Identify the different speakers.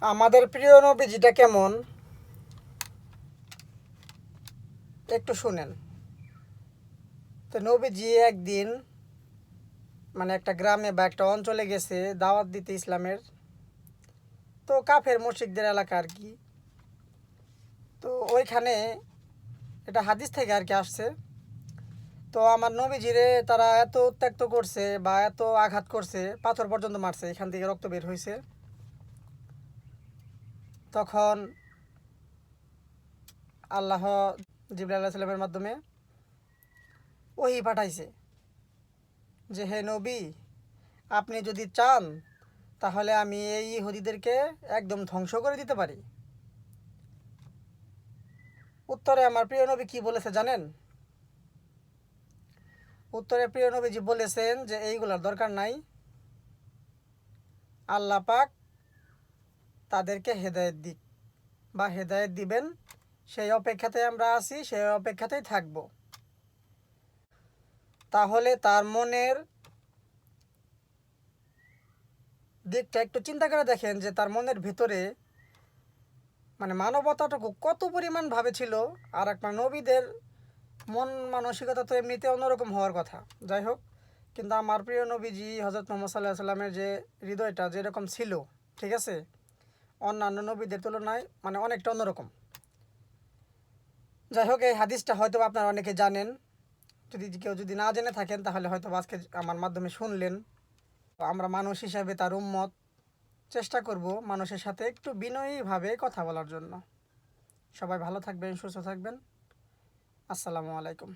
Speaker 1: আমাদের প্রিয় নবীজিটা কেমন একটু শুনেন। তো নবীজি একদিন মানে একটা গ্রামে বা একটা অঞ্চলে গেছে দাওয়াত দিতে ইসলামের। তো কাফের মুশরিকদের এলাকা আর কি। তো ওইখানে এটা হাদিস থেকে আর কি আসছে। তো আমার নবীজিরে তারা এত উত্ত্যক্ত করছে বা এত আঘাত করছে, পাথর পর্যন্ত মারছে, এখান থেকে রক্ত বের হয়েছে। তখন আল্লাহ জিবরাইল আলাইহিস সালামের মাধ্যমে ওহী পাঠাইছে যে হে নবী, আপনি যদি চান তাহলে আমি এই ইহুদিদেরকে একদম ধ্বংস করে দিতে পারি। উত্তরে আমার প্রিয় নবী কি বলেছে জানেন? উত্তরে প্রিয় নবীজি বলেছেন যে এইগুলোর দরকার নাই, আল্লাহ পাক তাদেরকে হেদায়েত দিক বা হেদায়েত দিবেন, সেই অপেক্ষাতে আমরা আছি, সেই অপেক্ষাতেই থাকব। তাহলে তার মনের দিকটা একটু চিন্তা করে দেখেন যে তার মনের ভেতরে মানে মানবতাটুকু কত পরিমাণ ভাবে ছিল। আর একটা নবীদের মন মানসিকতা তো এমনিতে অন্যরকম হওয়ার কথা। যাই হোক, কিন্তু আমার প্রিয় নবীজি হজরত মোহাম্মদ সাল্লাহ সাল্লামের যে হৃদয়টা যেরকম ছিল, ঠিক আছে, অন্যান্য নবীদের তুলনায় মানে অনেকটা অন্যরকম। যাই হোক, এই হাদিসটা হয়তো আপনারা অনেকে জানেন। কেউ যদি না জেনে থাকেন তাহলে হয়তো আজকে আমার মাধ্যমে শুনলেন। আমরা মানুষ হিসাবে তার উম্মত, চেষ্টা করব মানুষের সাথে একটু বিনয়ীভাবে কথা বলার জন্য। সবাই ভালো থাকবেন, সুস্থ থাকবেন। আসসালামু আলাইকুম।